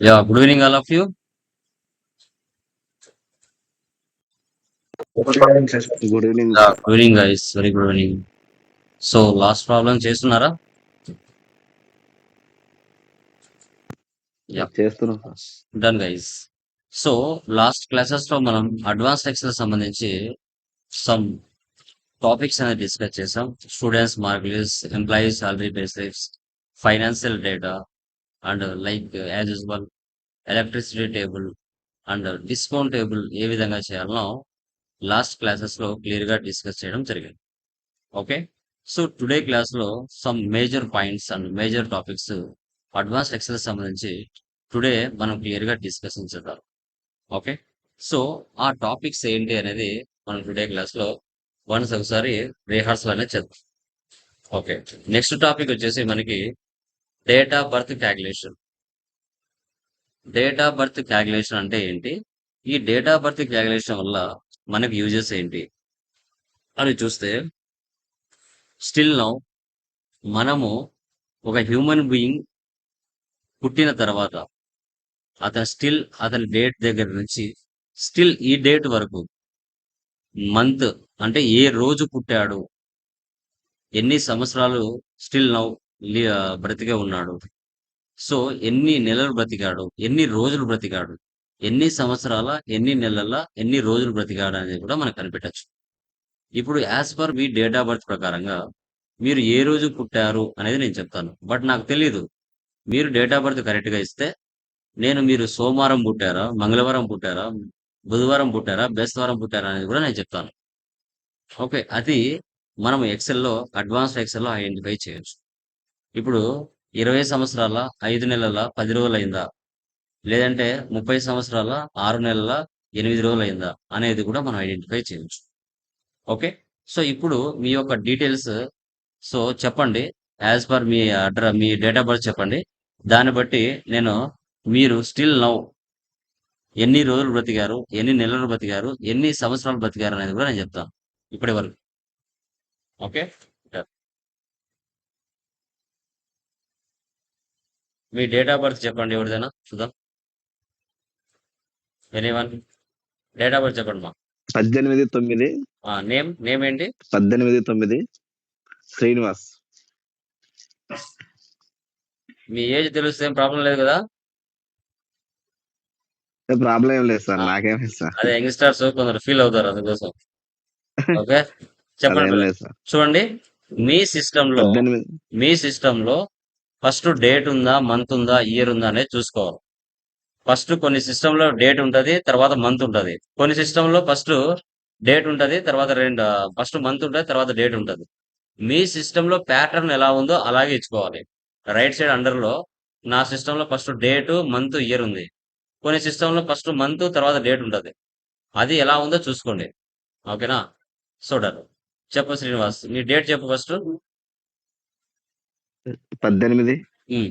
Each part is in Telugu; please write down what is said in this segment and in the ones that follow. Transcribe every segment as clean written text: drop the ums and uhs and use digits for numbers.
Yeah, good evening, all of you. Good evening Yeah, sir. good evening, guys. Very good evening. So, last problem చేస్తున్నారా? Yeah, చేస్తున్నాం sir. done, guys. So, last classes లో మనం అడ్వాన్స్ ఎక్సెల్ సంబంధించి సమ్ టాపిక్స్ అనేది డిస్కస్ చేసాం. Students mark list, employees salary basics, financial data and like as usual electricity table and discount table ఏ విధంగా చేయాలనో లాస్ట్ క్లాసెస్ లో క్లియర్ గా డిస్కస్ చేయడం జరిగింది. ఓకే. సో టుడే క్లాస్ లో some major points and major topics advance Excel సంబంధించి టుడే మనం క్లియర్ గా డిస్కషన్ చేద్దాం. ఓకే. సో ఆ టాపిక్స్ ఏంటి అనేది మనం టుడే క్లాస్ లో వన్స్ ఒకసారి రిహార్సల్ అనేది చేద్దాం. ఓకే. నెక్స్ట్ టాపిక్ వచ్చేసి మనకి date of birth calculation. Date of birth calculation అంటే ఏంటి? ఈ డేట్ ఆఫ్ బర్త్ క్యాలిక్యులేషన్ వల్ల మనకి యూజెస్ ఏంటి అని చూస్తే స్టిల్ నౌ మనము ఒక హ్యూమన్ బీయింగ్ పుట్టిన తర్వాత అతని డేట్ దగ్గర నుంచి స్టిల్ ఈ డేట్ వరకు మంత్ అంటే ఏ రోజు పుట్టాడు, ఎన్ని సంవత్సరాలు స్టిల్ నౌ బ్రతికే ఉన్నాడు, సో ఎన్ని నెలలు బ్రతికాడు, ఎన్ని రోజులు బ్రతికాడు, ఎన్ని సంవత్సరాల ఎన్ని నెలల ఎన్ని రోజులు బ్రతికాడు అనేది కూడా మనకు కనిపెట్టచ్చు. ఇప్పుడు as per me date of birth ప్రకారంగా మీరు ఏ రోజు పుట్టారు అనేది నేను చెప్తాను. బట్ నాకు తెలియదు. మీరు డేట్ ఆఫ్ బర్త్ కరెక్ట్ గా ఇస్తే మీరు సోమవారం పుట్టారా, మంగళవారం పుట్టారా, బుధవారం పుట్టారా, బేస్తవారం పుట్టారా అనేది కూడా నేను చెప్తాను. ఓకే. అది మనం ఎక్సెల్‌లో అడ్వాన్స్డ్ ఎక్సెల్‌లో ఐడెంటిఫై చేయొచ్చు. ఇప్పుడు 20 సంవత్సరాల 5 నెలల 10 రోజులయిందా? లేదంటే 30 సంవత్సరాల 6 నెలల 8 రోజులయిందా? అనేది కూడా మనం ఐడెంటిఫై చేయొచ్చు. ఓకే. సో ఇప్పుడు మీ యొక్క డీటెయిల్స్ చెప్పండి. As per me date of birth చెప్పండి. దాన్ని బట్టి నేను మీరు స్టిల్ నౌ ఎన్ని రోజులు బ్రతికారు, ఎన్ని నెలలు బ్రతికారు, ఎన్ని సంవత్సరాలు బ్రతికారు అనేది కూడా నేను చెప్తాను ఇప్పటి వరకు. Okay. Done. Me date of birth చెప్పండి ఎవరిదైనా చూద్దాం. ఎనీవన్ డేట్ ఆఫ్ బర్త్ చెప్పండి మా. 18/9 నేమ్ ఏంటి? 18/9 శ్రీనివాస్. మీ ఏజ్ తెలిస్తే ఏం ప్రాబ్లం లేదు కదా? ప్రాబ్లం ఏం లేదు సార్, ఆ, నాకేమైంది సార్. అదే యంగ్స్టర్స్ కొందరు ఫీల్ అవుతారు అందుకోసం. ఓకే. చెప్పండి అదేం brother. లేదు సార్. చూడండి, మీ సిస్టమ్ లో 18 మీ సిస్టమ్ లో ఫస్ట్ డేట్ ఉందా, మంత్ ఉందా, ఇయర్ ఉందా అనేది చూసుకోవాలి. ఫస్ట్ కొన్ని సిస్టమ్ లో డేట్ ఉంటది, తర్వాత మంత్ ఉంటది. కొన్ని సిస్టమ్ లో ఫస్ట్ డేట్ ఉంటది, తర్వాత ఫస్ట్ మంత్ ఉంటది, తర్వాత డేట్ ఉంటది. మీ సిస్టమ్ లో ప్యాటర్న్ ఎలా ఉందో అలాగే ఇచ్చుకోవాలి. రైట్ సైడ్ అండర్ లో నా సిస్టమ్ లో ఫస్ట్ డేట్, మంత్, ఇయర్ ఉంది. కొన్ని సిస్టమ్ లో ఫస్ట్ మంత్ తర్వాత డేట్ ఉంటది. అది ఎలా ఉందో చూసుకోండి. ఓకేనా? చూడాలి. చెప్పు శ్రీనివాస్, నీ డేట్ చెప్పు ఫస్ట్. 18/9 ఉమ్,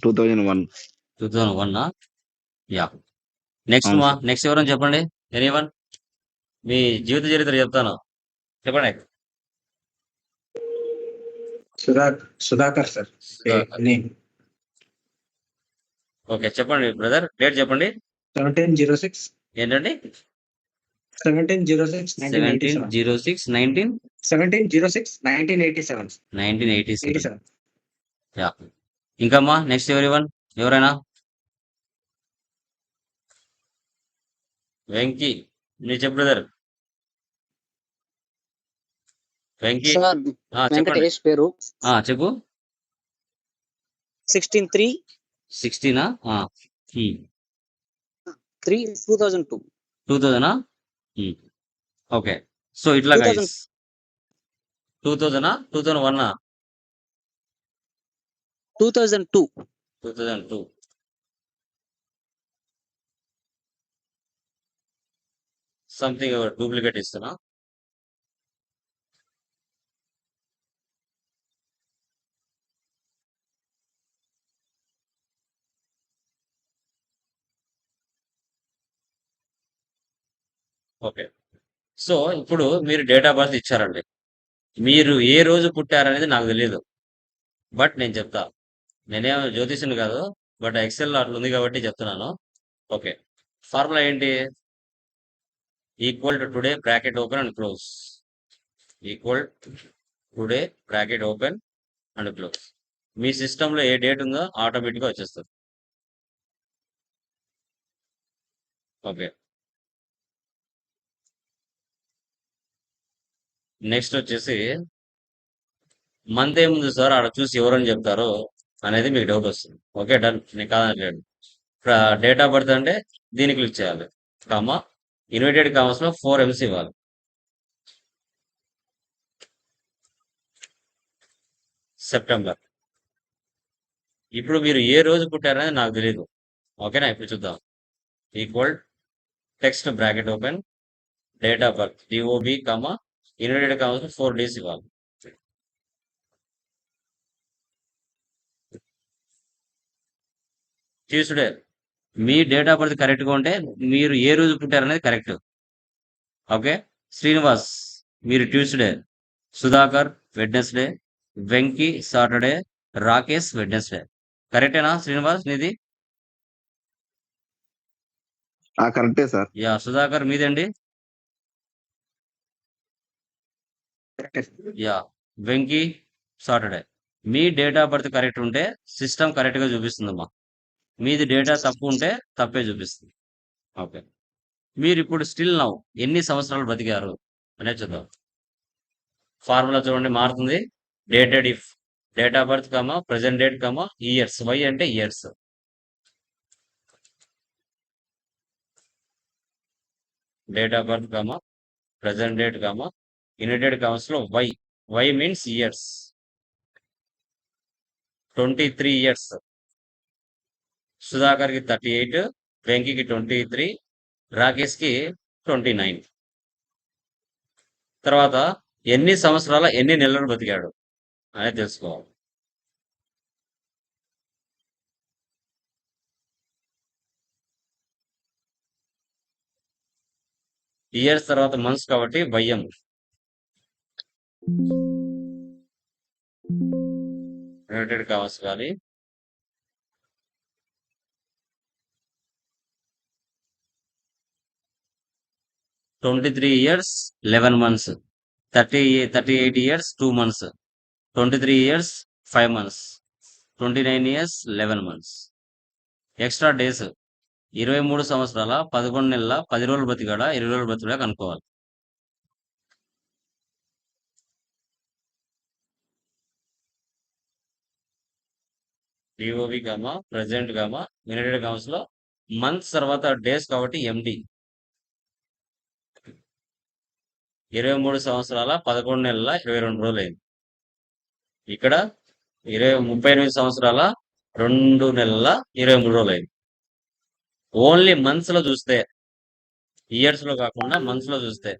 2001. 2001. యా. నెక్స్ట్ అవును మా సార్. నెక్స్ట్ ఎవరని చెప్పండి. ఎనీవన్ మీ జీవిత చరిత్ర చెప్తాను, చెప్పండి. Sudhakar sir. Sudhakar. Name okay, చెప్పండి బ్రదర్, డేట్ చెప్పండి. 1706 ఏంటండి? 1706 1987. 1706 1706 1987. 1987. 87. యా. ఇంకమ్మా నెక్స్ట్ ఎవరైనా? వెంకీ, నీ చెప్పు బ్రదర్. వెంకీ. సార్ చెప్పండి. వెంకటేష్ పేరు చెప్పు. 16/3/3 16. 2002. 2000. ఓకే. సో ఇట్లా 2000. గైస్. 2000. 2001. 2002. 2002. సంథింగ్ డూప్లికేట్ ఇస్తున్నా. ఓకే. సో ఇప్పుడు మీరు డేట్ ఆఫ్ బర్త్ ఇచ్చారండి. మీరు ఏ రోజు పుట్టారనేది నాకు తెలియదు. బట్ నేను చెప్తా. నేనేం జ్యోతిష్యుని కాదు. బట్ ఎక్సెల్ అట్లా ఉంది కాబట్టి చెప్తున్నాను. ఓకే. ఫార్ములా ఏంటి? Equal to today bracket open and close. Equal today bracket open and close. మీ సిస్టంలో ఏ డేట్ ఉందో ఆటోమేటిక్గా వచ్చేస్తుంది. ఓకే. నెక్స్ట్ వచ్చేసి మంత్ ఏముంది సార్ ఆడ చూసి ఎవరని చెప్తారో అనేది మీకు డౌట్ వస్తుంది. Okay, done. నేను కాదనట్లేదు. డేట్ ఆఫ్ బర్త్ అంటే దీన్ని క్లిక్ చేయాలి. కామా ఇన్వర్టెడ్ కామర్స్ లో 4 ఎంసీ ఇవ్వాలి. సెప్టెంబర్. ఇప్పుడు మీరు ఏ రోజు పుట్టారనేది నాకు తెలియదు. ఓకేనా? ఇప్పుడు చూద్దాం. Equal text bracket open date of birth DOB comma inverted commas లో 4 డేస్ ఇవ్వాలి. Tuesday. Me date of birth కరెక్ట్గా ఉంటే మీరు ఏ రోజు పుట్టారనేది కరెక్ట్. ఓకే. శ్రీనివాస్ మీరు Tuesday, Sudhakar Wednesday, Venky Saturday, Rakesh Wednesday. కరెక్టేనా శ్రీనివాస్ నీది? కరెక్టే సార్. యా. సుధాకర్ మీదండి? యా. వెంకీ సాటర్డే. మీ డేట్ ఆఫ్ బర్త్ కరెక్ట్ ఉంటే సిస్టమ్ కరెక్ట్ గా చూపిస్తుందమ్మా. మీది డేటా తప్పు ఉంటే తప్పే చూపిస్తుంది. ఓకే. మీరు ఇప్పుడు స్టిల్ నౌ ఎన్ని సంవత్సరాలు బతికారు అనేది చూద్దాం. ఫార్ములా చూడండి మారుతుంది. DATEDIF date of birth comma present date comma years. Y అంటే years. Date of birth comma present date comma inverted commas లో Y. Y means years. 23 years. Sudhakar కి 38, వెంకీకి 23, రాకేష్ కి 29. తర్వాత ఎన్ని సంవత్సరాల ఎన్ని నెలలు బతికాడు అనేది తెలుసుకోవాలి. ఇయర్స్ తర్వాత మంత్స్ కాబట్టి వయ్యం. యునైటెడ్ కామర్స్ కానీ 23 years 11 months, 38 years 2 months, 23 years 5 months, 29 years 11 months. Extra days 23 సంవత్సరాల 11 నెలల 10 రోజులు బతికాడా 20 రోజులు బతికాడా కనుక్కోవాలి. DOB comma present comma inverted commas లో మంత్స్ తర్వాత డేస్ కాబట్టి ఎండి. 23 సంవత్సరాల 11 నెలల 22 రోజులు అయింది. ఇక్కడ 38 సంవత్సరాల 2 నెలల 23 రోజులు అయింది. ఓన్లీ మంత్స్ లో చూస్తే, ఇయర్స్ లో కాకుండా మంత్స్ లో చూస్తే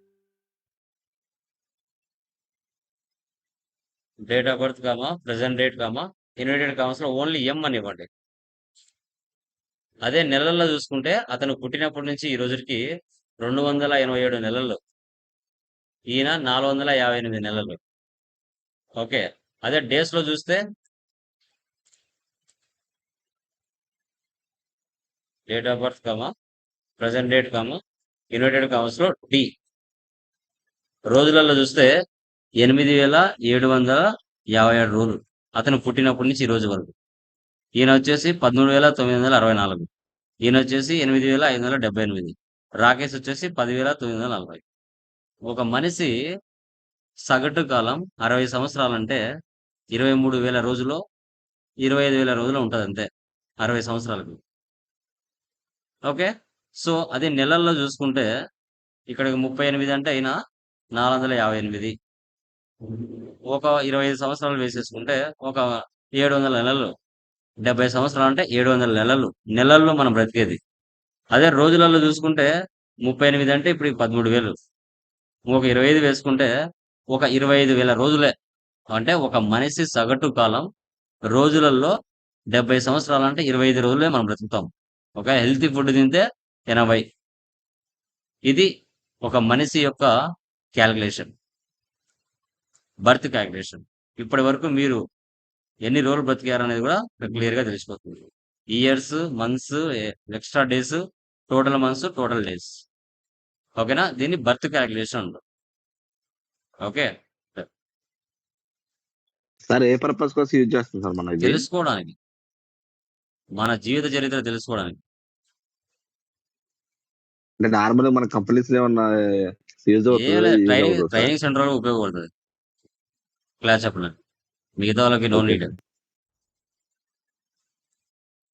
date of birth comma present date comma United commas లో ఓన్లీ ఎం అని ఇవ్వండి. అదే నెలల్లో చూసుకుంటే అతను పుట్టినప్పటి నుంచి ఈ రోజుకి 287 నెలలు, ఈయన 458 నెలలు. ఓకే. అదే డేస్ లో చూస్తే date of birth comma present date comma United commas లో డి. రోజులలో చూస్తే 8757 రోజులు అతను పుట్టినప్పటి నుంచి ఈ రోజు వరకు. ఈయన వచ్చేసి 13,964. ఈయన వచ్చేసి 8,578. రాకేష్ వచ్చేసి 10,940. ఒక మనిషి సగటు కాలం 60 సంవత్సరాలంటే 23,000 రోజులు 25,000 రోజులు ఉంటుంది అంతే 60 సంవత్సరాలకు. ఓకే. సో అదే నెలల్లో చూసుకుంటే ఇక్కడికి 38 అంటే అయినా 458. ఒక 25 సంవత్సరాలు వేసేసుకుంటే ఒక 700 నెలలు. 70 సంవత్సరాలు అంటే 700 నెలలు. నెలల్లో మనం బ్రతికేది. అదే రోజులలో చూసుకుంటే 38 అంటే ఇప్పుడు 13,000. ఒక 25 వేసుకుంటే ఒక 25,000 రోజులే. అంటే ఒక మనిషి సగటు కాలం రోజులలో 70 సంవత్సరాలు అంటే 25 రోజులే మనం బ్రతుకుతాం. ఒక హెల్తీ ఫుడ్ తింటే 80. ఇది ఒక మనిషి యొక్క క్యాలిక్యులేషన్. Birth calculation. ఇప్పటి వరకు మీరు ఎన్ని రోజులు బ్రతికారు అనేది కూడా క్లియర్ గా తెలిసిపోతుంది. Years, months, extra days, total months, total days. ఓకేనా? దీన్ని బర్త్ క్యాలిక్యులేషన్ అంటారు. ఓకే, సార్ ఏ పర్పస్ కోసం యూజ్ చేస్తుంది సార్ మనం ఇది? తెలుసుకోవడానికి, మన జీవిత చరిత్ర తెలుసుకోవడానికి. అంటే నార్మల్ మన కంపెనీస్ ఏమన్నా యూజ్ ఏ అవుతుంది, యూజ్ ట్రైనింగ్ అవుతుంది సార్? ట్రైనింగ్ సెంటర్ లో ఉపయోగపడుతుంది క్లాస్ చెప్పడానికి. మిగతా వాళ్ళకి no okay need. Sir.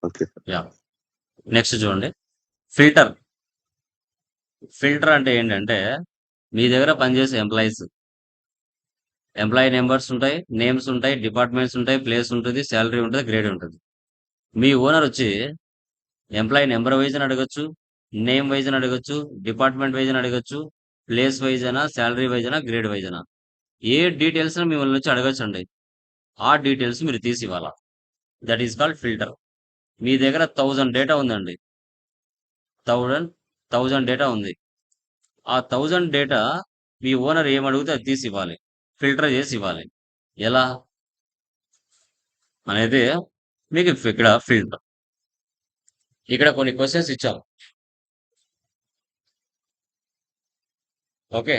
Okay sir. Yeah, next చూడండి. ఫిల్టర్. ఫిల్టర్ అంటే ఏంటంటే మీ దగ్గర పనిచేసే ఎంప్లాయీ నెంబర్స్ ఉంటాయి, నేమ్స్ ఉంటాయి, డిపార్ట్మెంట్స్ ఉంటాయి, ప్లేస్ ఉంటుంది, శాలరీ ఉంటుంది, గ్రేడ్ ఉంటుంది. మీ ఓనర్ వచ్చి ఎంప్లాయీ నెంబర్ వైజ్ అని అడగచ్చు, నేమ్ వైజ్ అని అడగచ్చు, డిపార్ట్మెంట్ వైజ్ అని అడగచ్చు, ప్లేస్ వైజ్ అయినా, శాలరీ వైజ్ అయినా, గ్రేడ్ వైజ్ అయినా, ఏ డీటెయిల్స్ మిమ్మల్ని వచ్చి అడగచ్చండి. ఆ డీటెయిల్స్ మీరు తీసి ఇవ్వాలా. That is called filter. మీ దగ్గర 1000 డేటా ఉందండి. 1000 డేటా ఉంది. ఆ 1000 డేటా మీ ఓనర్ ఏమడిగితే అది తీసి ఇవ్వాలి, ఫిల్టర్ చేసి ఇవ్వాలి. ఎలా అనేది మీకు ఇక్కడ ఫిల్టర్. ఇక్కడ కొన్ని క్వశ్చన్స్ ఇచ్చాం. ఓకే,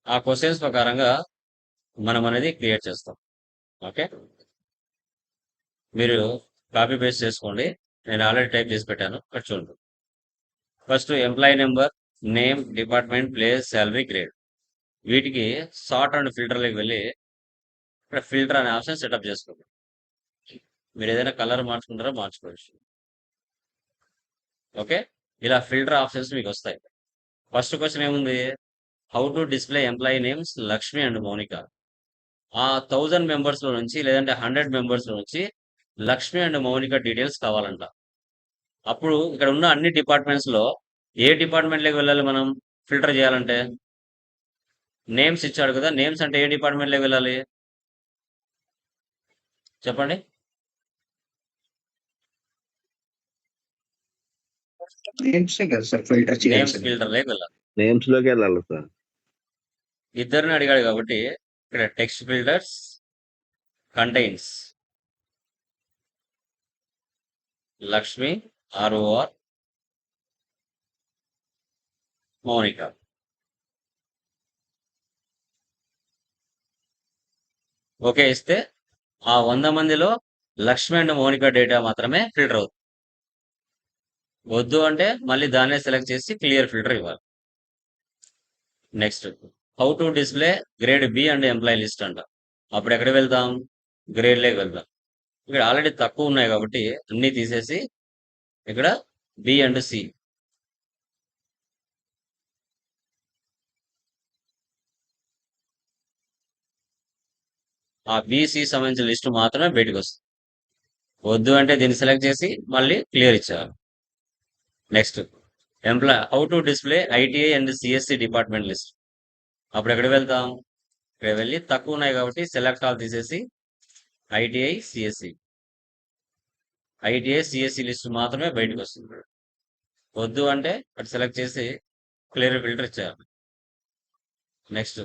ఆ క్వశ్చన్స్ ప్రకారంగా మనం అనేది క్రియేట్ చేస్తాం. ఓకే, మీరు కాపీ పేస్ట్ చేసుకోండి. నేను ఆల్రెడీ టైప్ చేసి పెట్టాను, ఇక్కడ చూడండి. First employee number, name, department, place, salary, grade. వీటికి సార్ట్ అండ్ ఫిల్టర్లోకి వెళ్ళి ఇక్కడ ఫిల్టర్ అనే ఆప్షన్ సెటప్ చేసుకోండి. మీరు ఏదైనా కలర్ మార్చుకుంటారో మార్చుకోవచ్చు. ఓకే, ఇలా ఫిల్టర్ ఆప్షన్స్ మీకు వస్తాయి. ఫస్ట్ క్వశ్చన్ ఏముంది? How to display employee names Lakshmi and Mounika. ఆ 1000 మెంబర్స్ లో నుంచి లేదంటే 100 మెంబర్స్ లో నుంచి లక్ష్మి అండ్ మౌనిక డీటెయిల్స్ కావాలంట. అప్పుడు ఇక్కడ ఉన్న అన్ని డిపార్ట్మెంట్స్ లో ఏ డిపార్ట్మెంట్ లోకి వెళ్ళాలి మనం ఫిల్టర్ చేయాలంటే? నేమ్స్ ఇచ్చాడు కదా, నేమ్స్ అంటే ఏ డిపార్ట్మెంట్ లోకి వెళ్ళాలి చెప్పండి? నేమ్స్ కదా సార్ ఫిల్టర్ నేమ్స్ చేయాల్సింది. ఫిల్టర్ లోకి వెళ్ళాలి. నేమ్స్ లోకి వెళ్ళాలి సార్. ఇద్దరిని అడిగాడు కాబట్టి ఇక్కడ text filters contains Lakshmi ROR Mounika. Okay ఇస్తే ఆ 100 మందిలో లక్ష్మి అండ్ మౌనిక డేటా మాత్రమే ఫిల్టర్ అవుతుంది. వద్దు అంటే మళ్ళీ దాన్నే సెలెక్ట్ చేసి క్లియర్ ఫిల్టర్ ఇవ్వాలి. Next how to display grade B and employee list అంట. అప్పుడు ఎక్కడ వెళ్దాం? గ్రేడ్ లేకి వెళ్దాం. ఇక్కడ ఆల్రెడీ తక్కువ ఉన్నాయి కాబట్టి అన్ని తీసేసి ఇక్కడ బి అండ్ సి. ఆ బిసి సంబంధించిన లిస్ట్ మాత్రమే బయటకు వస్తుంది. వద్దు అంటే దీన్ని సెలెక్ట్ చేసి మళ్ళీ క్లియర్ ఇచ్చారు. Next how to display ITI and CSC department list. అప్పుడు ఎక్కడ వెళ్తాం? ఇక్కడ వెళ్ళి తక్కువ ఉన్నాయి కాబట్టి సెలెక్ట్ ఆల్ తీసేసి ITI CSC లిస్ట్ మాత్రమే బయటకు వస్తుంది. వద్దు అంటే అటు సెలెక్ట్ చేసి క్లియర్ ఫిల్టర్ ఇచ్చారు. Next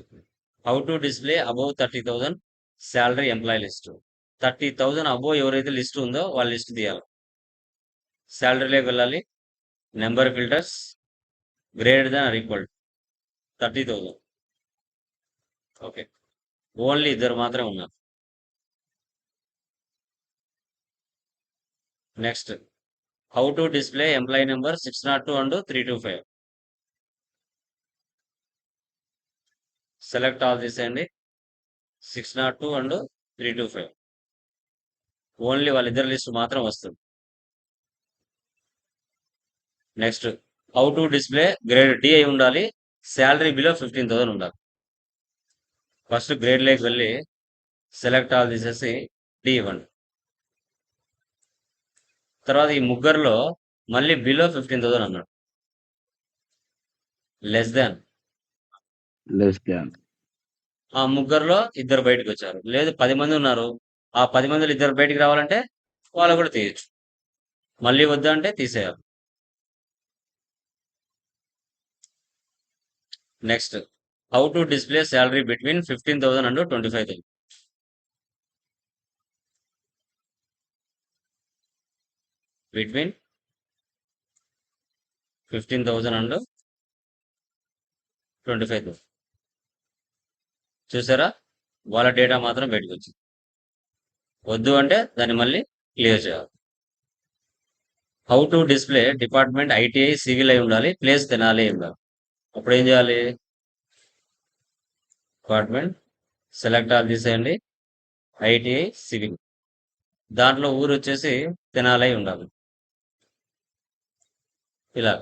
how to display above 30,000 salary employee list. 30,000 above ఎవరైతే లిస్ట్ ఉందో వాళ్ళ లిస్ట్ తీయాలి. శాలరీలోకి వెళ్ళాలి, number filters, greater than or equal 30,000. Okay, only ఇద్దరు మాత్రమే ఉన్నారు. Next how to display employee number 602 and 325. Select all తీసేయండి, 602 అండ్ 325. ఓన్లీ వాళ్ళిద్దరు లిస్ట్ మాత్రం వస్తుంది. Next how to display grade D అయి ఉండాలి, శాలరీ బిలో 15,000 ఉండాలి. ఫస్ట్ గ్రేడ్ లేకి వెళ్ళి సెలెక్ట్ ఆల్ తీసేసి D ఇవ్వండి. తర్వాత ఈ ముగ్గురులో మళ్ళీ బిలో 15,000 అన్నాడు. Less than. ఆ ముగ్గురులో ఇద్దరు బయటకు వచ్చారు. లేదు 10 మంది ఉన్నారు, ఆ 10 మందిలో ఇద్దరు బయటికి రావాలంటే వాళ్ళు కూడా తీయచ్చు. మళ్ళీ వద్దంటే తీసేయాలి. Next how to display salary between 15,000 and 25,000. Between 15,000 and 25,000. చూసారా, వాళ్ళ డేటా మాత్రం బయటకు వచ్చింది. వద్దు అంటే దాన్ని మళ్ళీ క్లియర్ చేయాలి. How to display department ITI civil అయి ఉండాలి, ప్లేస్ తెనాలి అయి ఉండాలి. అప్పుడు ఏం చేయాలి? డిపార్ట్మెంట్ సెలెక్ట్ ఆల్ తీసేయండి, ఐటీఐ సివిల్, దాంట్లో ఊరు వచ్చేసి తెనాలి అయి ఉండాలి. ఇలా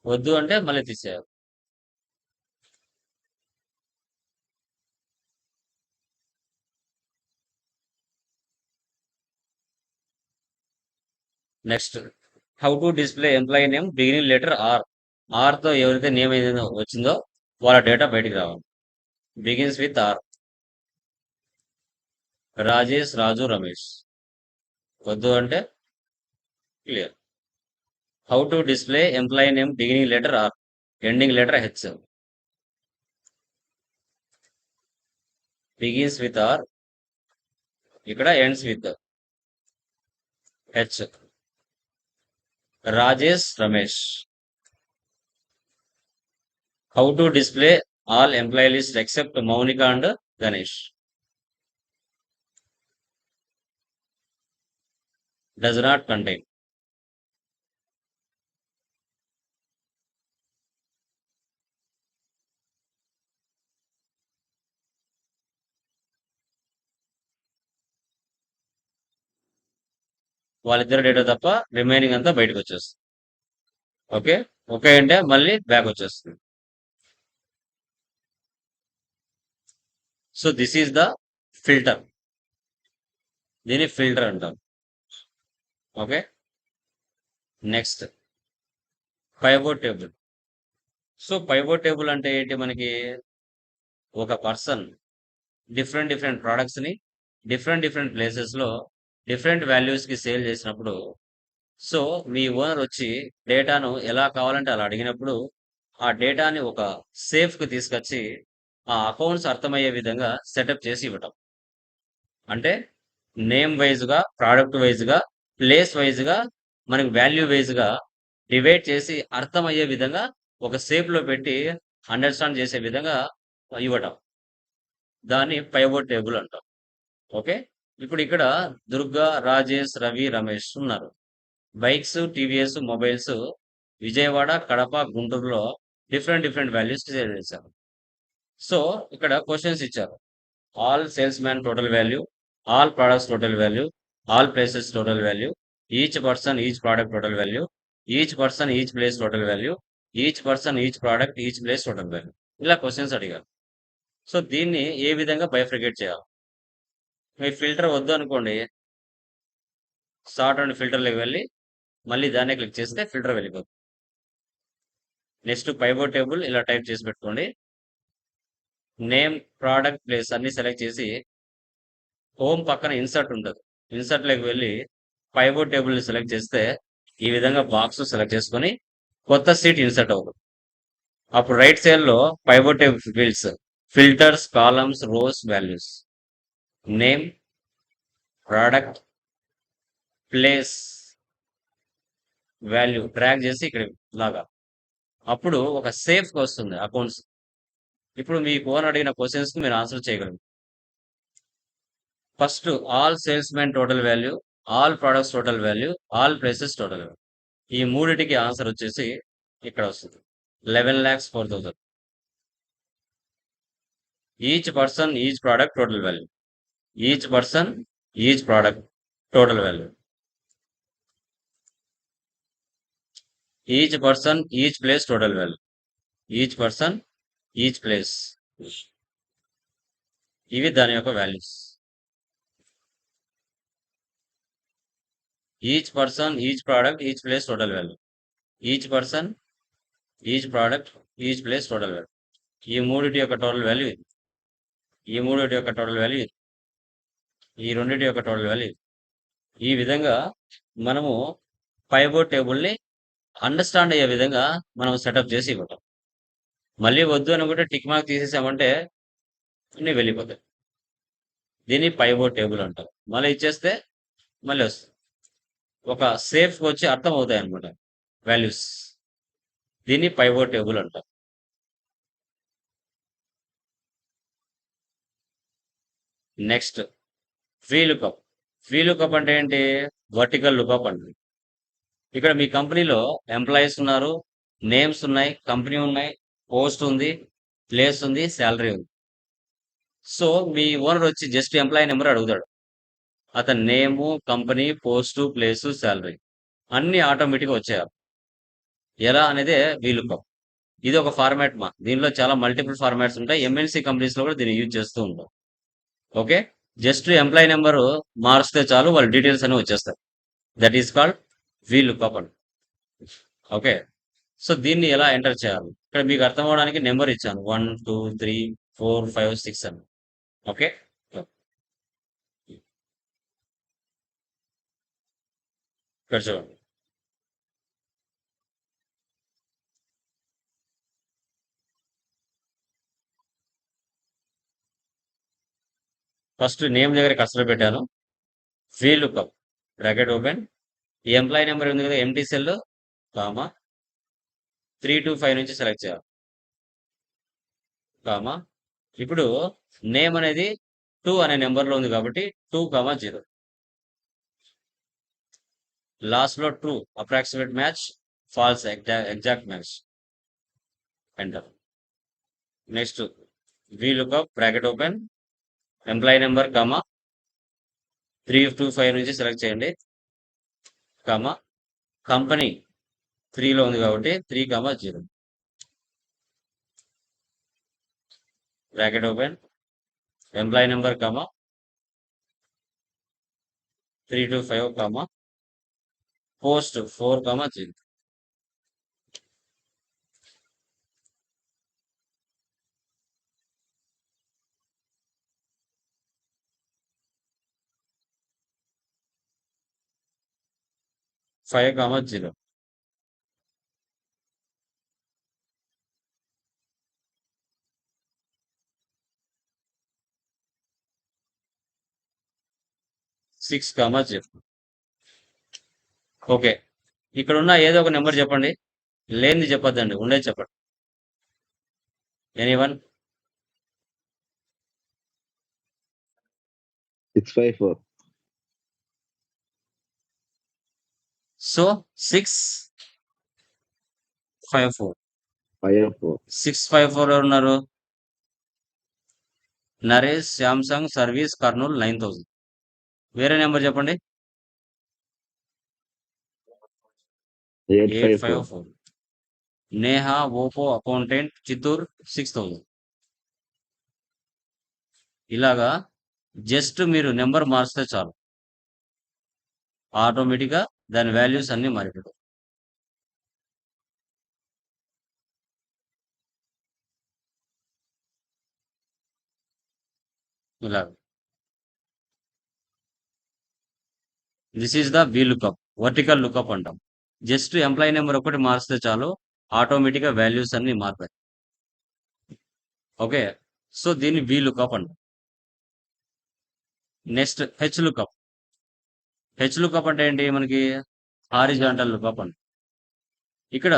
వద్దు అంటే మళ్ళీ తీసేయాలి. Next, how to display employee name beginning letter R తో ఎవరైతే నేమ్ ఏదైనా వచ్చిందో వాళ్ళ డేటా బయటికి రావాలి. Begins with R. Rajesh, Raju, Ramesh. వద్దు అంటే clear. How to display employee name beginning letter R ending letter H. Begins with R, ఇక్కడ ends with H. Rajesh, Ramesh. How to display all employee list except Mounika and Ganesh. Does not contain. వాళ్ళిద్దరు డేటా తప్ప రిమైనింగ్ అంతా బయటకు వచ్చేస్తుంది. ఓకే, ఓకే అంటే మళ్ళీ బ్యాక్ వచ్చేస్తుంది. So this is the filter. దీన్ని ఫిల్టర్ అంటాం. Okay, next pivot table. So pivot table అంటే ఏంటి? మనకి ఒక పర్సన్ డిఫరెంట్ డిఫరెంట్ ప్రోడక్ట్స్ ని డిఫరెంట్ డిఫరెంట్ ప్లేసెస్ లో డిఫరెంట్ వాల్యూస్ కి సేల్ చేసినప్పుడు, సో మీ ఓనర్ వచ్చి డేటాను ఎలా కావాలంటే అలా అడిగినప్పుడు ఆ డేటాని ఒక సేఫ్ కి తీసుకొచ్చి ఆ అకౌంట్స్ అర్థమయ్యే విధంగా సెటప్ చేసి ఇవ్వటం. అంటే నేమ్ వైజ్ గా, ప్రోడక్ట్ వైజ్ గా, ప్లేస్ వైజ్ గా, మనకి వాల్యూ వైజ్ గా డివైడ్ చేసి అర్థమయ్యే విధంగా ఒక సేఫ్ లో పెట్టి అండర్స్టాండ్ చేసే విధంగా ఇవ్వటం. దాన్ని పైవోట్ టేబుల్ అంటాం. ఓకే, ఇప్పుడు ఇక్కడ దుర్గా, రాజేష్, రవి, రమేష్ ఉన్నారు. Bikes, TVS, mobiles Vijayawada, Kadapa, గుంటూరులో డిఫరెంట్ డిఫరెంట్ వాల్యూస్ సేల్ చేశారు. సో ఇక్కడ క్వశ్చన్స్ ఇచ్చారు. All sales man total value, all products total value, all places total value, each person each product total value, each person each place total value, each person each product each place total value. ఇలా క్వశ్చన్స్ అడిగారు. సో దీన్ని ఏ విధంగా బైఫ్రికేట్ చేయాలి? మీ ఫిల్టర్ వద్దు అనుకోండి, సార్ట్ అండ్ ఫిల్టర్లోకి వెళ్ళి మళ్ళీ దాన్నే క్లిక్ చేస్తే ఫిల్టర్ వెళ్ళిపోతుంది. నెక్స్ట్ పైవోట్ టేబుల్ ఇలా టైప్ చేసి పెట్టుకోండి. నేమ్, ప్రోడక్ట్, ప్లేస్ అన్ని సెలెక్ట్ చేసి హోమ్ పక్కన ఇన్సర్ట్ ఉంటుంది, ఇన్సర్ట్ లోకి వెళ్ళి పైవోట్ టేబుల్ ని సెలెక్ట్ చేస్తే ఈ విధంగా బాక్స్ సెలెక్ట్ చేసుకొని కొత్త సీట్ ఇన్సర్ట్ అవుతుంది. అప్పుడు రైట్ సైడ్ లో pivot table fields, filters, columns, rows, values, name, product, place, value drag చేసి ఇక్కడ లాగా అప్పుడు ఒక సేఫ్ గా వస్తుంది అకౌంట్స్. ఇప్పుడు మీ ఫోన్ అడిగిన క్వశ్చన్స్ కి మీరు ఆన్సర్ చేయగలరు. First all sales man total value, all products total value, all places total value. ఈ మూడిటికి ఆన్సర్ వచ్చేసి ఇక్కడ వస్తుంది 11,04,000. Each person each product total value, each person each product total value, each person each place total value, each person each place. ఇవి దాని యొక్క values. Each person each product each place total value, each person each product each place total value. ఈ మూడిటి యొక్క టోటల్ వాల్యూ ఇది, ఈ మూడిటి యొక్క టోటల్ వాల్యూ ఇది, ఈ రెండింటి యొక్క టోటల్ వాల్యూ ఇది. ఈ విధంగా మనము పైవోట్ టేబుల్ ని అండర్స్టాండ్ అయ్యే విధంగా మనం సెటప్ చేసి ఇవ్వటం. మళ్ళీ వద్దు అనుకుంటే టిక్ మార్క్ తీసేసామంటే అన్ని వెళ్ళిపోతాయి. దీన్ని పైవోట్ టేబుల్ అంటారు. మళ్ళీ ఇచ్చేస్తే మళ్ళీ వస్తుంది. ఒక సేఫ్కి వచ్చి అర్థం అవుతాయి అనమాట వాల్యూస్. దీన్ని పైవోట్ టేబుల్ అంటాం. Next VLOOKUP. VLOOKUP అంటే ఏంటి? వర్టికల్ లుకప్ అండి. ఇక్కడ మీ కంపెనీలో ఎంప్లాయీస్ ఉన్నారు, నేమ్స్ ఉన్నాయి, కంపెనీ ఉన్నాయి, పోస్ట్ ఉంది, ప్లేస్ ఉంది, శాలరీ ఉంది. సో మీ ఓనర్ వచ్చి జస్ట్ ఎంప్లాయీ నెంబర్ అడుగుతాడు. అతని నేము, కంపెనీ, పోస్టు, ప్లేసు, శాలరీ అన్ని ఆటోమేటిక్గా వచ్చాయి. ఎలా అనేదే VLOOKUP. ఇది ఒక ఫార్మాట్ దీనిలో చాలా మల్టిపుల్ ఫార్మాట్స్ ఉంటాయి. ఎంఎన్సీ కంపెనీస్ లో కూడా దీన్ని యూజ్ చేస్తూ ఉంటాం. ఓకే, జస్ట్ ఎంప్లాయీ నెంబర్ మారిస్తే చాలు వాళ్ళ డీటెయిల్స్ అన్ని వచ్చేస్తాయి. దట్ ఈస్ కాల్డ్ VLOOKUP అండి. ఓకే, సో దీన్ని ఎలా ఎంటర్ చేయాలి? ఇక్కడ మీకు అర్థం అవడానికి నెంబర్ ఇచ్చాను 1 2 3 4 5 6 అని. ఓకే, ఇక్కడ చూడండి. ఫస్ట్ నేమ్ దగ్గర కర్సర్ పెట్టాను. VLOOKUP bracket open. ఈ ఎంప్లాయీ నెంబర్ ఉంది కదా, ఎంటీ సెల్ కామా 3 to 5 నుంచి సెలెక్ట్ చేయాలి కామా. ఇప్పుడు నేమ్ అనేది 2 అనే నెంబర్లో ఉంది కాబట్టి 2, 0. లాస్ట్ లో true, approximate match, false, exact match. Enter. Next VLOOKUP bracket open, employee number comma 3 to 5 నుంచి సెలెక్ట్ చేయండి కామా, కంపెనీ 3లో ఉంది కాబట్టి 3, 0. Bracket open, employee number comma 3 to 5 comma, post 4, 0. Five, 0. Six, 0. Okay, ఇక్కడ ఉన్న ఏదో ఒక నెంబర్ చెప్పండి. లేనిది చెప్పొద్దండి, ఉండేది చెప్పండి. ఎనీవన్? 654. సో 654. 54. 654 ఎవరు ఉన్నారు? Naresh, Samsung service, Kurnool 9000. వేరే నెంబర్ చెప్పండి. 854. 854. Neha, Oppo accountant, Chittoor 6000. ఇలాగా జస్ట్ మీరు నెంబర్ మారిస్తే చాలు, ఆటోమేటిక్గా దాని వాల్యూస్ అన్ని మారిపోతాయి. ఇలా this is the VLOOKUP, vertical lookup అంటాం. జస్ట్ ఎంప్లాయీ నెంబర్ ఒకటి మారిస్తే చాలు, ఆటోమేటిక్గా వాల్యూస్ అన్ని మారుతాయి. ఓకే, సో దీన్ని VLOOKUP అంటాం. Next HLOOKUP. HLOOKUP అంటే ఏంటి? మనకి హారిజాంటల్ లుకప్ అంట. ఇక్కడ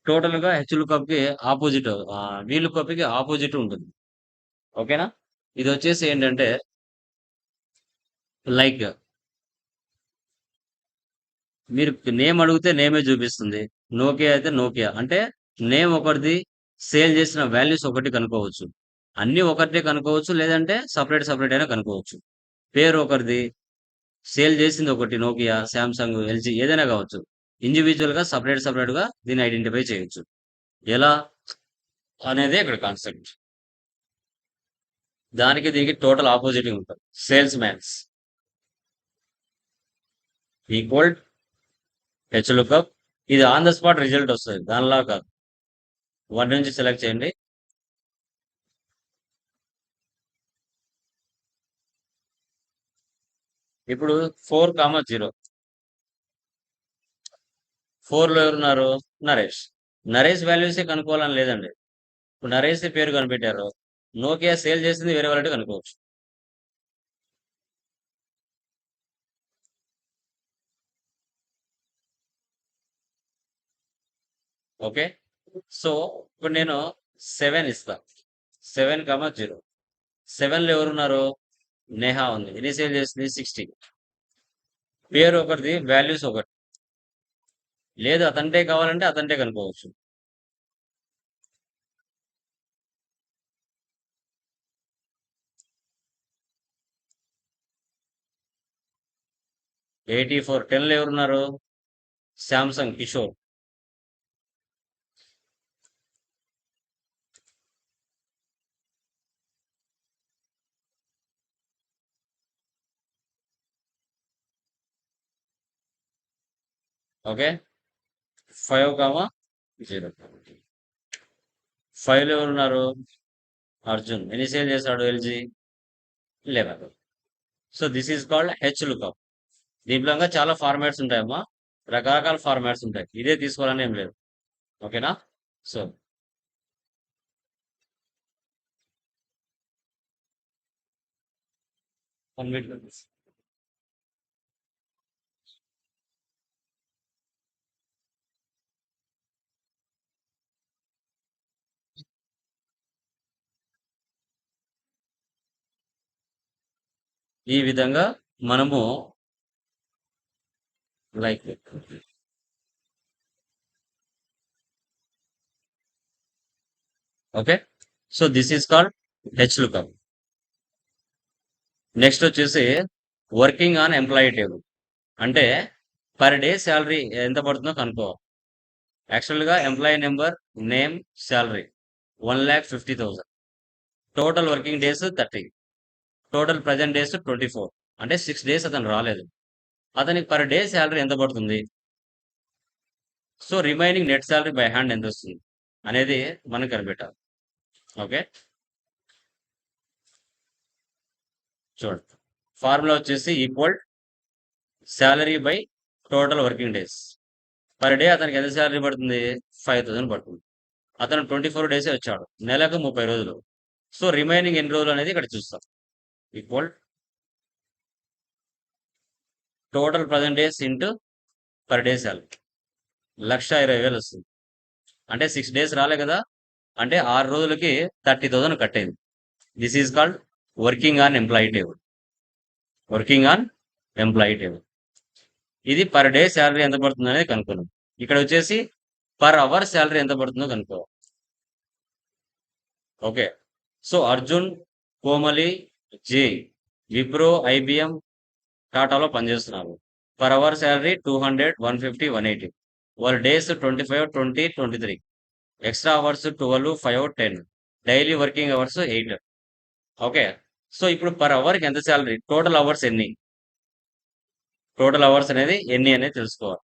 టోటల్ గా HLOOKUP కి ఆపోజిట్, VLOOKUP కి ఆపోజిట్ ఉంటుంది. ఓకేనా? ఇది వచ్చేసి ఏంటంటే లైక్ మీరు నేమ్ అడిగితే నేమే చూపిస్తుంది, నోకియా అయితే నోకియా. అంటే నేమ్ ఒకటిది, సేల్ చేసిన వాల్యూస్ ఒకటి కనుక్కోవచ్చు, అన్ని ఒకటే కనుక్కోవచ్చు, లేదంటే సపరేట్ సపరేట్ అయినా కనుక్కోవచ్చు. పేరు ఒకరిది, సేల్ చేసింది ఒకటి, నోకియా, శాంసంగ్, ఎల్జీ ఏదైనా కావచ్చు. ఇండివిజువల్ గా సపరేట్ గా దీన్ని ఐడెంటిఫై చేయొచ్చు. ఎలా అనేది ఇక్కడ కాన్సెప్ట్. దానికి దీనికి టోటల్ ఆపోజిట్ ఉంటుంది. Sales man's equal HLOOKUP. ఇది ఆన్ ద స్పాట్ రిజల్ట్ వస్తుంది, దానిలా కాదు. 1 నుంచి సెలెక్ట్ చేయండి. ఇప్పుడు 4, 0. 4లో ఎవరున్నారు? నరేష్. నరేష్ వాల్యూసే కనుక్కోవాలని లేదండి. ఇప్పుడు నరేష్ పేరు కనిపెట్టారు, నోకియా సేల్ చేసింది వేరే వాళ్ళంటే కనుక్కోవచ్చు. ఓకే. సో ఇప్పుడు నేను 7 ఇస్తా. 7,0. 7లో ఎవరున్నారు? నేహా ఉంది. ఇనిషియల్ చేసింది 60. పేరు ఒకటిది, వాల్యూస్ ఒకటి. లేదు అతనిటే కావాలంటే అతనిటే కనుక్కోవచ్చు. $84. 10లో ఎవరున్నారు? శాంసంగ్ కిషోర్. ఓకే. 5,0. 5లో ఎవరున్నారు? అర్జున్. ఇనిషియల్ చేశాడు LG 11. So this is called H lookup. దీంట్లో ఇంకా చాలా ఫార్మాట్స్ ఉంటాయమ్మా. రకరకాల ఫార్మాట్స్ ఉంటాయి. ఇదే తీసుకోవాలని ఏం లేదు. ఓకేనా? సో ఈ విధంగా మనము like okay. So this is called H lookup. Next వచ్చేసి వర్కింగ్ ఆన్ ఎంప్లాయీ టేబుల్. అంటే పర్ డే శాలరీ ఎంత పడుతుందో కనుక్కోవాలి. యాక్చువల్గా employee number, name, salary 1,50,000. Total working days 30. Total present days 24. అంటే 6 డేస్ అతను రాలేదు. అతనికి పర్ డే శాలరీ ఎంత పడుతుంది? So remaining net salary by hand ఎంత వస్తుంది అనేది మనం కనిపెట్టాలి. ఓకే. చూడండి, ఫార్ములా వచ్చేసి equal salary by total working days. Per day అతనికి ఎంత శాలరీ పడుతుంది? 5,000 పడుతుంది. అతను 24 డేసే వచ్చాడు. నెలకు 30 రోజులు. సో రిమైనింగ్ ఎన్ని రోజులు అనేది ఇక్కడ చూస్తాం. Equal total present days into per day salary 1,20,000 వస్తుంది. అంటే 6 డేస్ రాలే కదా, అంటే 6 రోజులకి 30,000 కట్ అయింది. This is called working on employee table. Working on employee table. ఇది పర్ డే శాలరీ ఎంత పడుతుంది అనేది కనుక్కున్నాం. ఇక్కడ వచ్చేసి పర్ అవర్ శాలరీ ఎంత పడుతుందో కనుక్కోవాలి. Okay. So Arjun, Komali, J Wipro, IBM, టాటాలో పనిచేస్తున్నారు. Per hour salary 200, 150, 180. వాళ్ళ days 25, 20, 23. Extra hours 12, 5, 10. Daily working hours 8. Okay. So ఇప్పుడు పర్ అవర్కి ఎంత శాలరీ? టోటల్ అవర్స్ ఎన్ని? టోటల్ అవర్స్ అనేది ఎన్ని అనేది తెలుసుకోవాలి.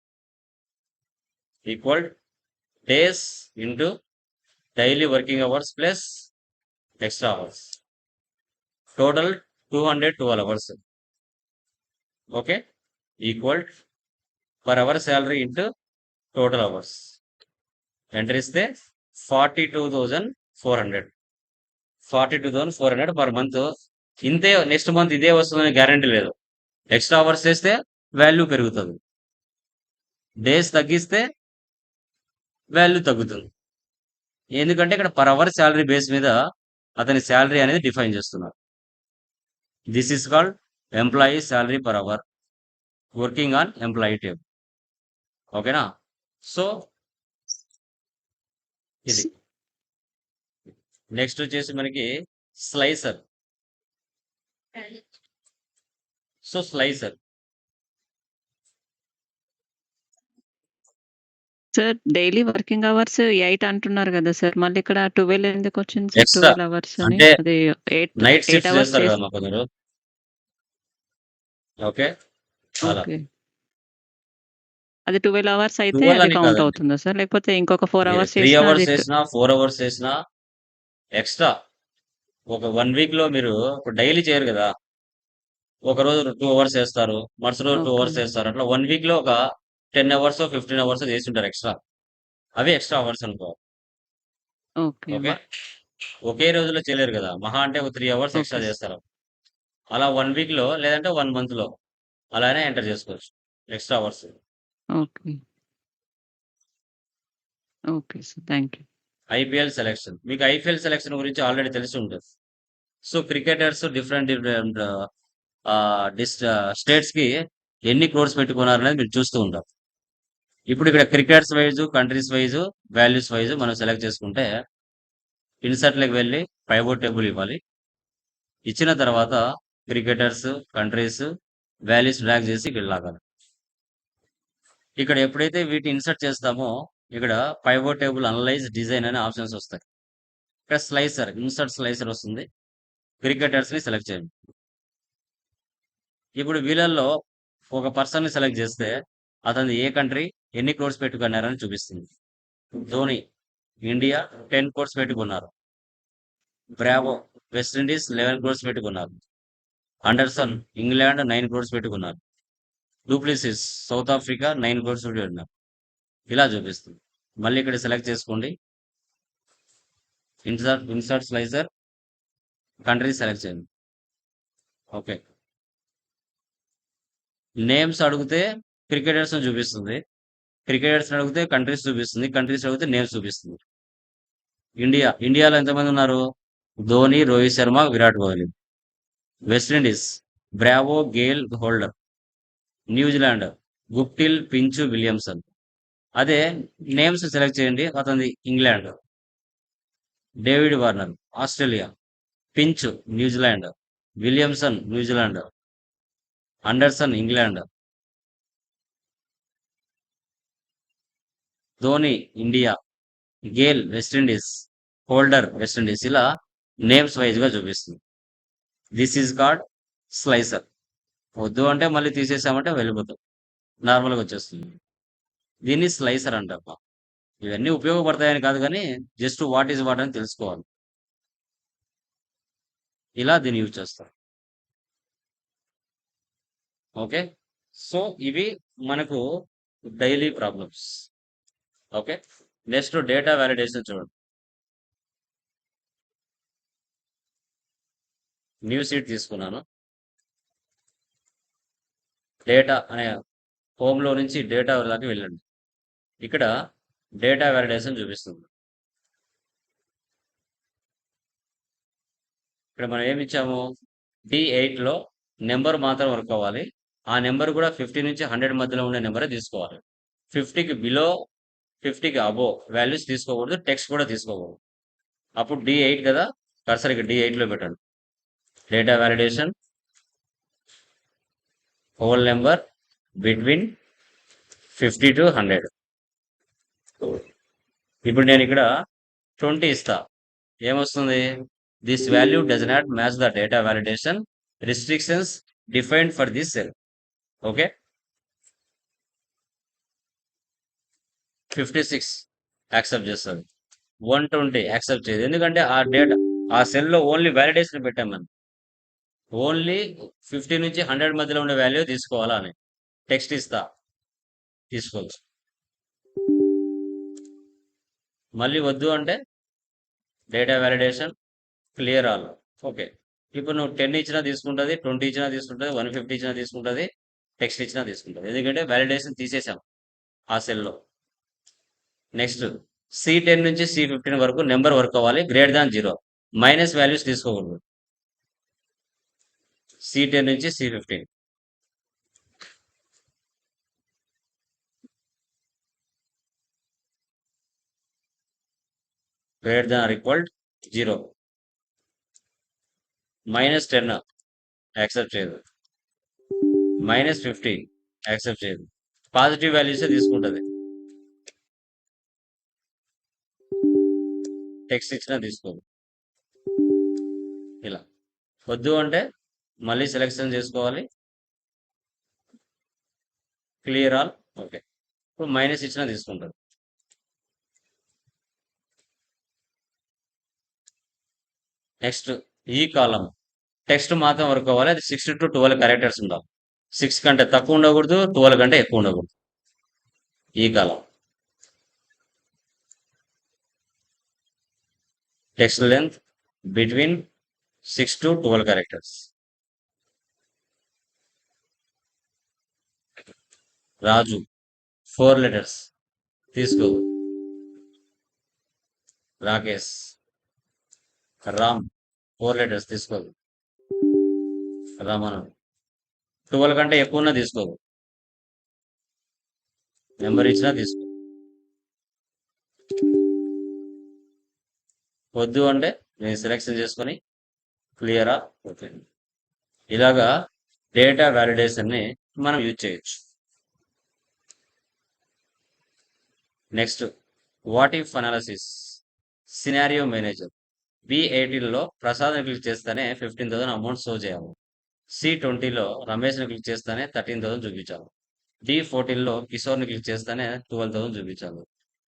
Equal days into daily working hours plus extra hours. Total 212 hours. Okay. Equal per hour salary into total hours. Enter ఇస్తే 42,400. 42,400 పర్ మంత్. ఇంతే నెక్స్ట్ మంత్ ఇదే వస్తుందని గ్యారంటీ లేదు. ఎక్స్ట్రా అవర్స్ చేస్తే వాల్యూ పెరుగుతుంది, డేస్ తగ్గిస్తే వాల్యూ తగ్గుతుంది. ఎందుకంటే ఇక్కడ పర్ అవర్ శాలరీ బేస్ మీద అతని శాలరీ అనేది డిఫైన్ చేస్తున్నారు. This is called employee salary per hour, working on employee table. ఓకేనా? సో ఇది నెక్స్ట్ వచ్చేసి మనకి slicer. So slicer sir daily working hours 8 అంటున్నారు కదా సార్, మళ్ళీ ఇక్కడ 12 ఎందుకు వచ్చింది సార్? ఎక్స్ట్రా 12 అవర్స్ అని అంటే అది నైట్ 8 షిఫ్ట్ అవర్స్ చేస్తారు కదా కొందరు. ఓకే, అలా ఓకే. అది 12 అవర్స్ అయితే 12 అది అని కౌంట్ కాదండి. అవుతుందా సార్? లేకపోతే ఇంకొక 4 మీరు అవర్స్ 3 చేసినా అవర్స్ అది చేసినా 4 అవర్స్ చేసినా ఎక్స్ట్రా ఒక 1 వీక్ లో మీరు ఇప్పుడు డైలీ చేయరు కదా, ఒక రోజు 2 అవర్స్ చేస్తారు, మరుసటి రోజు 2 ఓకే. అవర్స్ చేస్తారు. అట్లా 1 వీక్ లో ఒక 10 అవర్స్ 15 అవర్స్ చేసి ఉంటారు ఎక్స్ట్రా. అవి ఎక్స్ట్రా అవర్స్ అనుకో. ఓకే. ఓకే. ఒకే రోజులో చేయలేరు కదా, మహా అంటే ఒక 3 అవర్స్ ఎక్స్ట్రా ఓకే. చేస్తారు. అలా 1 వీక్ లో లేదంటే 1 మంత్ లో అలానే ఎంటర్ చేసుకోవచ్చు extra hours. Okay. Okay sir. Thank you. IPL selection. మీకు ఐపీఎల్ సెలక్షన్ గురించి ఆల్రెడీ తెలిసి ఉంటుంది. So cricketers different different states కి ఎన్ని క్రోర్స్ పెట్టుకున్నారు అనేది మీరు చూస్తూ ఉంటారు. ఇప్పుడు ఇక్కడ crickets wise, countries wise, values wise మనం సెలెక్ట్ చేసుకుంటే ఇన్సర్ట్ లోకి వెళ్ళి పైవోట్ టేబుల్ ఇవ్వాలి. ఇచ్చిన తర్వాత క్రికెటర్స్, కంట్రీస్, వాల్యూస్ డ్రాగ్ చేసి ఇక్కడ లాగాలి. ఇక్కడ ఎప్పుడైతే వీటిని ఇన్సర్ట్ చేస్తామో ఇక్కడ పైవోట్ టేబుల్ అనలైజ్ డిజైన్ అనే ఆప్షన్స్ వస్తాయి. ఇక్కడ స్లైసర్, ఇన్సర్ట్ స్లైసర్ వస్తుంది. క్రికెటర్స్ ని సెలెక్ట్ చేయండి. ఇప్పుడు వీళ్ళల్లో ఒక పర్సన్ ని సెలెక్ట్ చేస్తే అతను ఏ కంట్రీ ఎన్ని క్రోర్స్ పెట్టుకున్నారని చూపిస్తుంది. ధోని ఇండియా 10 క్రోర్స్ పెట్టుకున్నారు. బ్రావో వెస్టిండీస్ 11 క్రోర్స్ పెట్టుకున్నారు. అండర్సన్ ఇంగ్లాండ్ 9 క్రోర్స్ పెట్టుకున్నారు. డూప్లిసిస్ సౌత్ ఆఫ్రికా 9 క్రోర్స్ పెట్టుకున్నారు. ఇలా చూపిస్తుంది. మళ్ళీ ఇక్కడ సెలెక్ట్ చేసుకోండి. ఇన్సర్ట్ స్లైసర్, కంట్రీ సెలెక్ట్ చేయండి. ఓకే, నేమ్స్ అడిగితే క్రికెటర్స్ చూపిస్తుంది. క్రికెటర్స్ అడిగితే కంట్రీస్ చూపిస్తుంది. కంట్రీస్ అడిగితే నేమ్స్ చూపిస్తుంది. ఇండియాలో ఎంతమంది ఉన్నారు? Dhoni, Rohit Sharma, Virat Kohli. West Indies Bravo, Gayle, Holder. New Zealand Guptill, Finch, Williamson. అదే నేమ్స్ సెలెక్ట్ చేయండి. అతనిది England. David Warner Australia. Finch New Zealand. Williamson New Zealand. Anderson England. Dhoni India. Gayle West Indies. Holder West Indies. ఇలా నేమ్స్ వైజ్ గా చూపిస్తుంది. This is called slicer. వద్దు అంటే మళ్ళీ తీసేసామంటే వెళ్ళిపోతాం, నార్మల్గా వచ్చేస్తుంది. దీన్ని స్లైసర్ అంటారు. ఇవన్నీ ఉపయోగపడతాయని కాదు కానీ జస్ట్ వాట్ ఈజ్ వాట్ అని తెలుసుకోవాలి. ఇలా దీన్ని యూజ్ చేస్తారు. ఓకే, సో ఇవి మనకు daily problems. Okay, next data validation చూడండి. న్యూ సీట్ తీసుకున్నాను. డేటా అనే హోమ్ లో నుంచి డేటా దాకా వెళ్ళండి. ఇక్కడ డేటా వ్యాలిడేషన్ చూపిస్తుంది. ఇక్కడ మనం ఏమి ఇచ్చాము? D8 లో నెంబర్ మాత్రం వర్క్ అవ్వాలి. ఆ నెంబర్ కూడా 50 నుంచి 100 మధ్యలో ఉండే నెంబరే తీసుకోవాలి. 50కి బిలో, 50కి అబో వాల్యూస్ తీసుకోకూడదు. టెక్స్ట్ కూడా తీసుకోకూడదు. అప్పుడు D8 కదా, కర్సర్ ఇక్కడ D8 లో పెట్టండి. Data validation whole number between 50 to 100. ఇప్పుడు నేను ఇక్కడ 20 ఇస్తా. ఏమొస్తుంది? This value does not match the data validation restrictions defined for this cell. Okay, 56 accept చేస్తుంది. 120 యాక్సెప్ట్ చేయదు. ఎందుకంటే ఆ డేటా ఆ సెల్లో ఓన్లీ వ్యాలిడేషన్ పెట్టాం మనం. ఓన్లీ 50 నుంచి 100 మధ్యలో ఉండే వాల్యూ తీసుకోవాలా అని. టెక్స్ట్ ఇస్తా, తీసుకోవచ్చు. మళ్ళీ వద్దు అంటే data validation clear all. Okay, ఇప్పుడు నువ్వు 10 ఇచ్చినా తీసుకుంటుంది, 20 ఇచ్చినా తీసుకుంటుంది, 150 ఇచ్చినా తీసుకుంటుంది, టెక్స్ట్ ఇచ్చినా తీసుకుంటుంది. ఎందుకంటే వ్యాలిడేషన్ తీసేసాం ఆ సెల్లో. నెక్స్ట్ C10 నుంచి C15 వరకు నెంబర్ వర్క్ అవ్వాలి. గ్రేటర్ దాన్ 0, మైనస్ వాల్యూస్ తీసుకోకూడదు. C10 నుంచి C15 greater than or equal 0. -10 accept చేయదు. -50 యాక్సెప్ట్ చేయదు. పాజిటివ్ వాల్యూస్ తీసుకుంటుంది. టెక్స్ట్ ఇచ్చినా తీసుకోదు. ఇలా వద్దు అంటే మళ్ళీ సెలెక్షన్ చేసుకోవాలి. Clear all. ఓకే, ఇప్పుడు మైనస్ ఇచ్చినా తీసుకుంటుంది. నెక్స్ట్ ఈ కాలం టెక్స్ట్ మాత్రం వర్క్ అవ్వాలి. అది 6 to 12 క్యారెక్టర్స్ ఉండాలి. 6 కంటే తక్కువ ఉండకూడదు, 12 కంటే ఎక్కువ ఉండకూడదు. ఈ కాలం text length between 6 to 12 characters. Raju 4 letters తీసుకో. రాకేష్. రామ్ 4 లెటర్స్ తీసుకోదు. రమణ 12 కంటే ఎక్కువ ఉన్నా తీసుకోదు. నెంబర్ ఇచ్చినా తీసుకో. వద్దు అంటే నేను సెలెక్షన్ చేసుకొని క్లియరా ఓకే. ఇలాగా డేటా వ్యాలిడేషన్ని మనం యూజ్ చేయొచ్చు. Next what if analysis, scenario manager. B18లో ప్రసాద్ని క్లిక్ చేస్తేనే 15,000 అమౌంట్ షో చేయాలి. C20లో రమేష్ని క్లిక్ చేస్తేనే 13,000 చూపించాలి. D14లో కిషోర్ని క్లిక్ చేస్తేనే 12,000 చూపించాలి.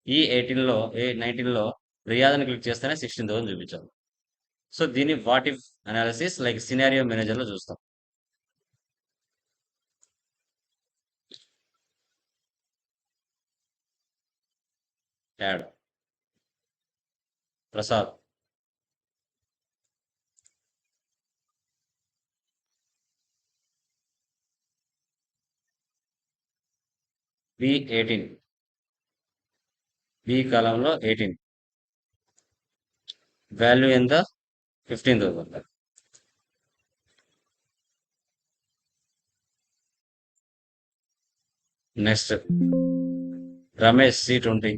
E19లో రియాజ్ని క్లిక్ చేస్తేనే 16,000 చూపించాలి. సో దీన్ని what if analysis like scenario మేనేజర్లో చూస్తాం. యాడ్ ప్రసాద్. B18 B కాలంలో 18 వాల్యూ ఎంత 15,000. Next Ramesh C20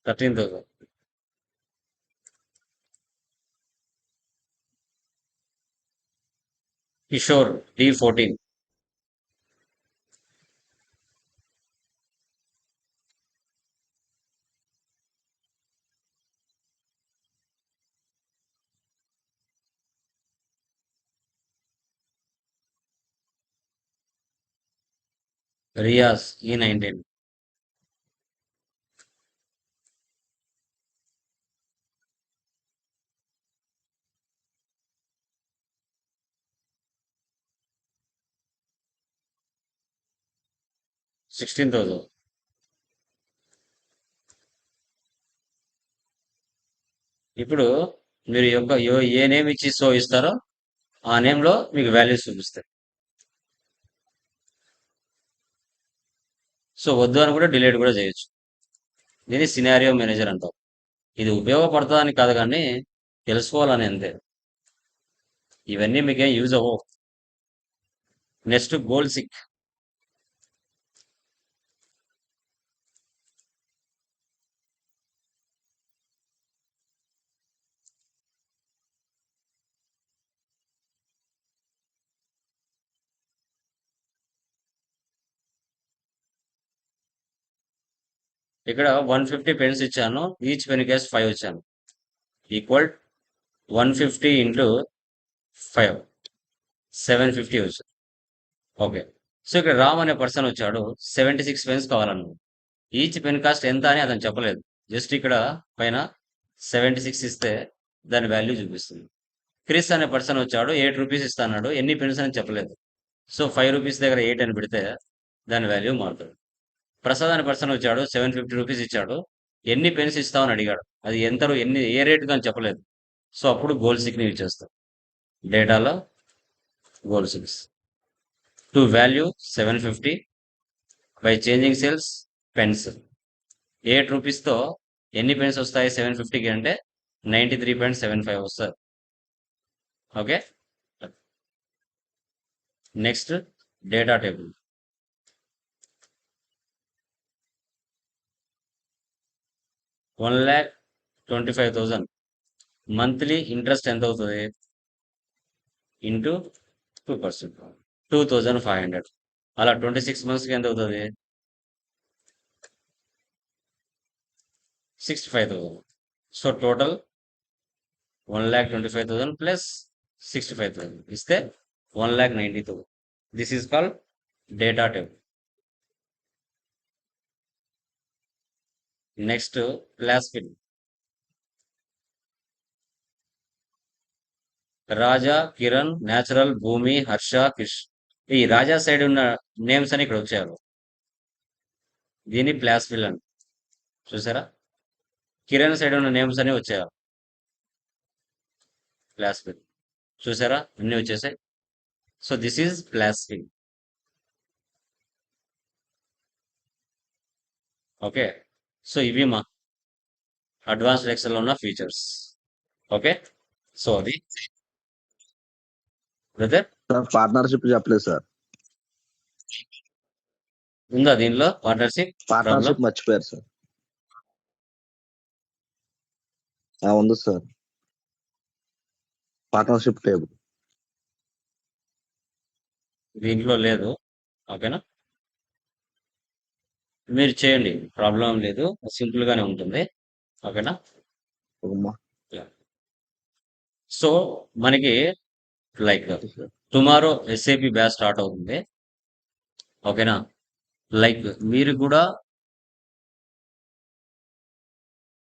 13,000. Kishore D14 Riyaz E19 16,000. ఇప్పుడు మీరు ఏ నేమ్ ఇచ్చి షో ఇస్తారో ఆ నేమ్లో మీకు వాల్యూస్ చూపిస్తాయి. సో వద్దు అని కూడా డిలీట్ కూడా చేయొచ్చు. దీన్ని సినారియో మేనేజర్ అంటాం. ఇది ఉపయోగపడుతుందని కాదు కానీ తెలుసుకోవాలని అంతే. ఇవన్నీ మీకేం యూజ్ అవ్వవు. Next goal seek. ఇక్కడ 150 పెన్స్ ఇచ్చాను. ఈచ్ పెన్ కేస్ 5 ఇచ్చాను. ఈక్వల్ 150 ఇంటూ 5 750 వచ్చింది. ఓకే. సో ఇక్కడ రామ్ అనే పర్సన్ వచ్చాడు. 76 పెన్స్ కావాలన్నాడు. ఈచ్ పెన్ కాస్ట్ ఎంత అని అతను చెప్పలేదు. జస్ట్ ఇక్కడ పైన 76 ఇస్తే దాని వాల్యూ చూపిస్తుంది. క్రిస్ అనే పర్సన్ వచ్చాడు. 8 రూపీస్ ఇస్తాడు. ఎన్ని పెన్స్ అని చెప్పలేదు. సో 5 రూపీస్ దగ్గర 8 అని పెడితే దాని వాల్యూ మారుతుంది. ప్రసాద్ అనే పర్సన్ వచ్చాడు. 750 రూపీస్ ఇచ్చాడు. ఎన్ని పెన్స్ ఇస్తామని అడిగాడు. అది ఏ రేటు అని చెప్పలేదు. సో అప్పుడు గోల్ సిక్ని యూజ్ చేస్తాం. డేటాలో goal six to value 750 by changing cells pens. 8 రూపీస్తో ఎన్ని పెన్స్ వస్తాయి 750కి అంటే 93.75 వస్తుంది. Okay. Next data table. 1,25,000 monthly interest ఎంత అవుతుంది ఇంటూ 2%, 2,500. అలా 26 మంత్స్కి ఎంత అవుతుంది 65,000. సో టోటల్ 1,25,000 ప్లస్ 65,000 ఇస్తే 1,90,000. This is called data table. Next class fill. Raja, Kiran, natural, భూమి, హర్ష, క్రిష్. ఈ రాజా సైడ్ ఉన్న నేమ్స్ అని ఇక్కడ వచ్చారు. దీన్ని క్లాస్ ఫిల్ అని చూసారా. కిరణ్ సైడ్ ఉన్న నేమ్స్ అని వచ్చారు. Flash bill. చూసారా? అన్నీ వచ్చేసాయి. So this is flash bill. Okay. So ఇవి మా అడ్వాన్స్డ్ ఎక్సెల్ ఉన్న ఫీచర్స్. ఓకే. సో అది బ్రదర్ సార్ పార్ట్నర్షిప్ చెప్పలేదు సార్. ఉందా దీనిలో పార్ట్నర్షిప్ ప్రాబ్లం? పార్ట్నర్షిప్ మర్చిపోయారు సార్. ఉంది సార్ పార్ట్నర్షిప్ టేబుల్. దీంట్లో లేదు. ఓకేనా? మీరు చేయండి, ప్రాబ్లం లేదు, సింపుల్ గానే ఉంటుంది. ఓకేనా? సో మనకి like tomorrow SAP batch start అవుతుంది. ఓకేనా? లైక్ మీరు కూడా